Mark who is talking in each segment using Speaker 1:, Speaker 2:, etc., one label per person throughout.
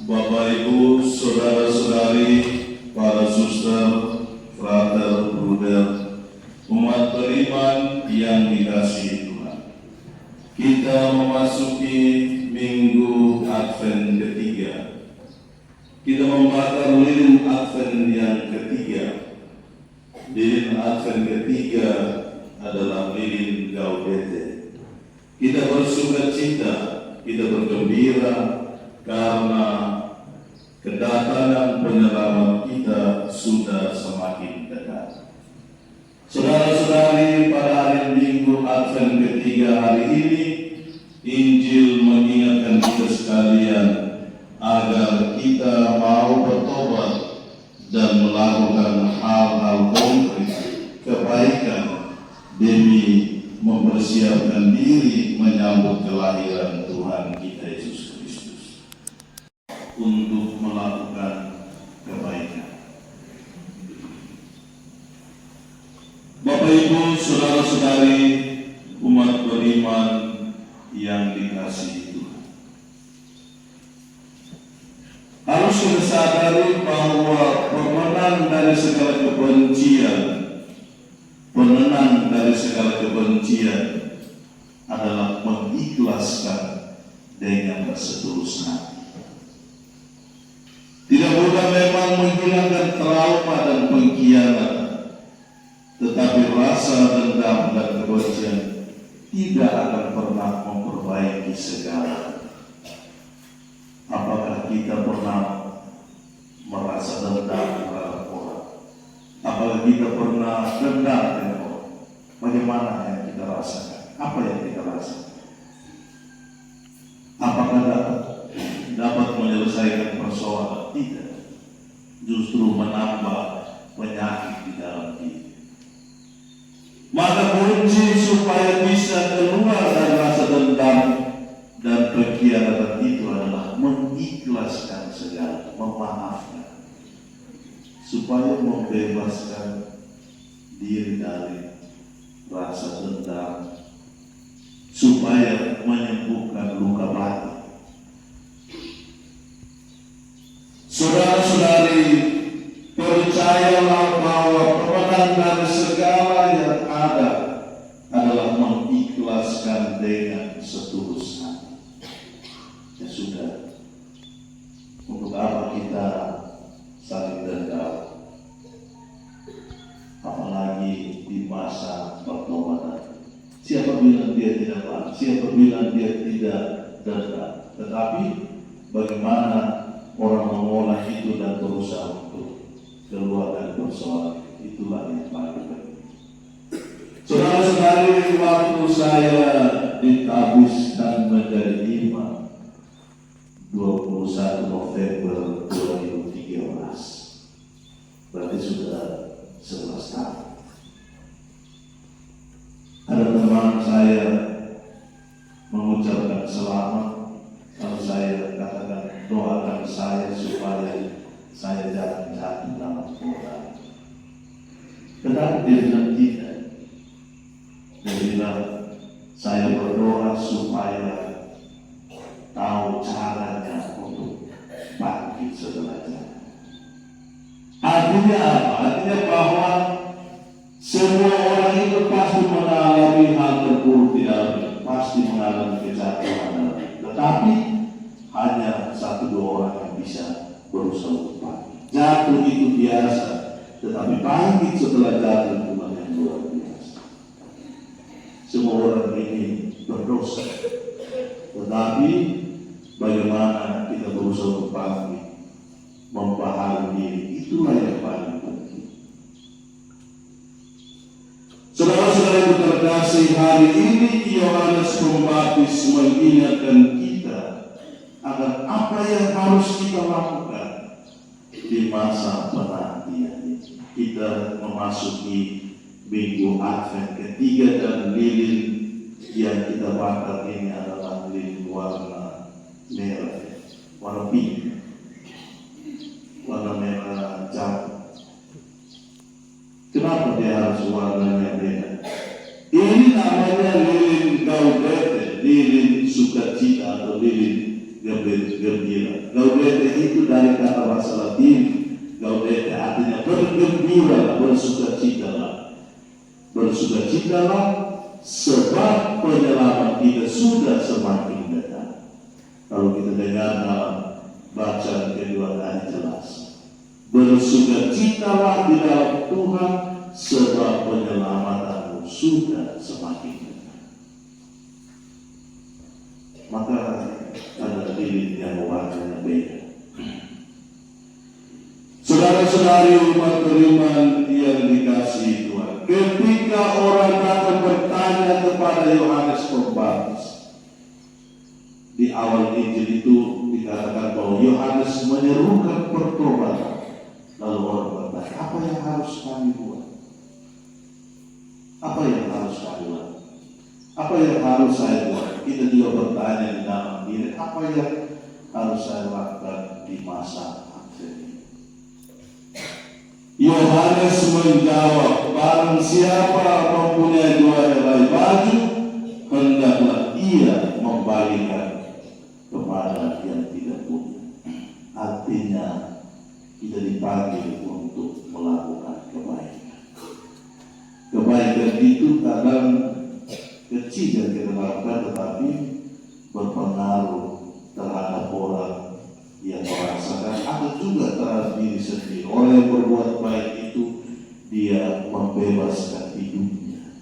Speaker 1: Bapak, Ibu, saudara-saudari, para suster, frater, bruder, umat beriman yang dikasihi Tuhan. Kita memasuki Minggu Advent ketiga. Kita membakar lilin Advent yang ketiga. Lilin Advent ketiga adalah lilin Gaudete. Kita bersuka cita, kita bergembira karena kedatangan penyelamat kita sudah semakin dekat. Saudara-saudari, pada hari Minggu Advent ketiga hari ini, Injil mengingatkan kita sekalian agar kita mau bertobat dan melakukan hal-hal konkret kebaikan demi mempersiapkan diri menyambut kelahiran Tuhan kita Yesus Kristus. Untuk melakukan kebaikan. Bapak, Ibu, saudara-saudari, umat beriman yang dikasihi Tuhan. Harus kita sadari bahwa pemenang dari segala kebencian, penenang dari segala kebencian adalah mengikhlaskan dengan setulus hati. Tidak mudah memang menghilangkan trauma dan pengkhianatan, tetapi rasa dendam dan kebencian tidak akan pernah memperbaiki segala. Apakah kita pernah merasa dendam terhadap orang? Apakah kita pernah dendam dengan orang? Bagaimana yang kita rasakan? Apa yang kita rasakan? Apakah dapat menyelesaikan persoalan? Tidak, justru menambah penyakit di dalam diri. Maka kunci supaya bisa keluar dari rasa dendam dan pengkhianatan itu adalah mengikhlaskan segala, memaafkan, supaya membebaskan diri dari rasa dendam, supaya menyembuhkan luka batin. Saudara-saudari, percayalah bahwa pemenang dari segala yang ada adalah mengikhlaskan dengan setulus hati. Ya sudah, untuk apa kita saling dendam? Apalagi di masa pertobatan. Siapa bilang dia tidak marah? Siapa bilang dia tidak dendam? Tetapi bagaimana orang mengolah itu dan berusaha untuk keluar dari persoalan, itulah yang paling penting. Saudara-saudari, waktu saya ditabiskan menjadi imam 21 November 2013, berarti sudah 11 tahun. Ada teman saya mengucapkan selamat. Kalau saya katakan doakan saya supaya saya jangan jatuh dalam godaan. Tetapi dia bilang tidak. Dia bilang saya berdoa supaya tahu caranya untuk bangkit setelah jalan. Artinya apa? Artinya bahwa semua orang itu pasti mengalami hal terburuk di dalamnya, pasti mengalami kejatuhan. Tetapi hanya 1-2 orang yang bisa berusaha untuk bangkit. Jatuh itu biasa, tetapi bangkit setelah jatuh itu yang luar biasa. Semua orang ini berdosa, tetapi bagaimana kita berusaha untuk bangkit, membaharui diri, itulah yang paling penting. Saudara-saudara yang terkasih, hari ini Yohanes Pembaptis mengingatkan kita agar apa yang harus kita lakukan di masa penantian ini. Kita memasuki Minggu Advent ketiga dan lilin yang kita bakar ini adalah lilin warna merah, warna pink, warna merah jambu. Kenapa dia harus warnanya beda? Ini namanya lilin Gaudete, lilin sukacita atau lilin gembira. Gaudete dari kata bahasa Latin gaudete, artinya bergembira, bersukacitalah. Bersukacitalah sebab penyelamat kita sudah semakin dekat. Kalau kita dengar dalam bacaan kedua tadi jelas, bersukacitalah di dalam Tuhan sebab penyelamatanmu sudah semakin dekat. Maka ada diri yang warnanya beda. Saudara-saudari umat beriman yang dikasihi Tuhan, ketika orang datang bertanya kepada Yohanes Pembaptis, di awal Injil itu dikatakan bahwa Yohanes menyerukan pertobatan. Lalu orang bertanya, apa yang harus kami buat? Apa yang harus kami lakukan? Apa yang harus saya buat? Kita juga bertanya di dalam diri, apa yang harus saya lakukan di masa akhir ini? Yohanes menjawab, barang siapa mempunyai 2 helai baju, hendaklah ia membagikan kepada yang tidak punya. Artinya kita dipanggil untuk melakukan kebaikan. Kebaikan itu kadang kecil yang kita lakukan, tetapi berpengaruh terhadap orang yang merasakan atau juga terhadap diri sendiri. Orang yang berbuat baik itu dia membebaskan hidupnya.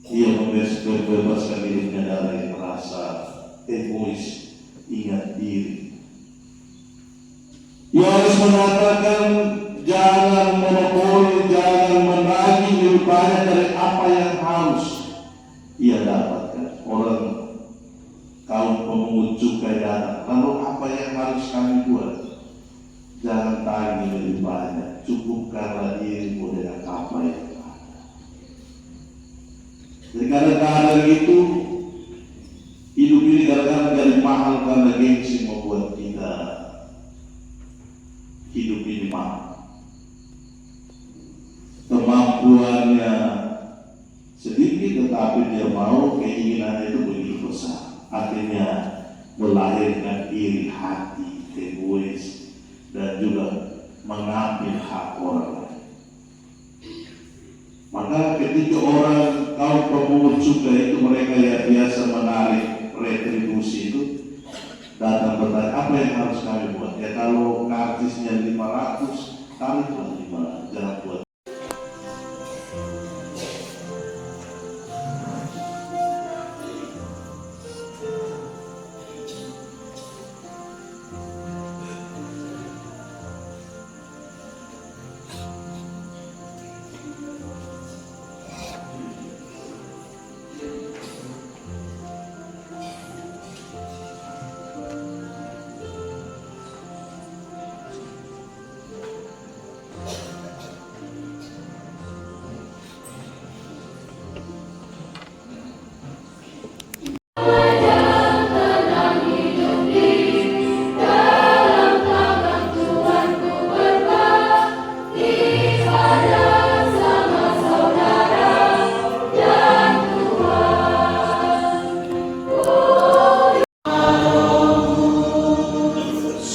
Speaker 1: Dia membebaskan hidupnya dari rasa egois, ingat diri. Yohanes mengatakan jangan monopoli, jangan menagih lebih banyak dari apa yang harus ia dapatkan. Orang kaum pemungut cukai datang, lalu apa yang harus kami buat? Jangan tagih lebih banyak, cukupkanlah dirimu dengan apa yang ada. Jadi kadang-kadang itu hidup ini kadang-kadang jadi mahal karena gengsi membuat kita hidup ini mahal. Kemampuannya sedikit tetapi dia mau, keinginannya itu begitu besar. Artinya melahirkan iri hati, egois, dan juga mengambil hak orang lain. Maka ketika orang kaum pemungut cukai itu, mereka yang biasa menarik retribusi itu, datang bertanya, apa yang harus kami buat? Ya kalau karcisnya 500, kami buat 500, jangan buat.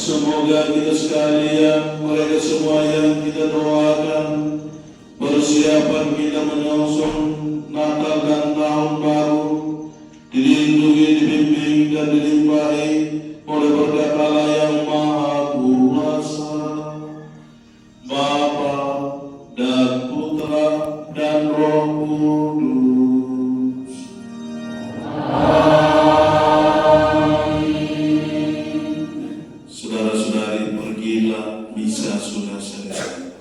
Speaker 1: Semoga kita sekalian, mereka semua yang kita doakan, persiapan kita menyongsong Natal dan Tahun Baru, dilindungi, dibimbing, dan dilimpahi oleh berkat Allah yang Maha Kuasa, Bapa dan Putra dan Roh Kudus. Saudara-saudari, pergilah, misa sudah selesai.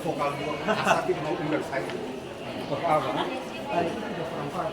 Speaker 2: vokal dua asati mau unggal saya vokal apa itu sudah perempuan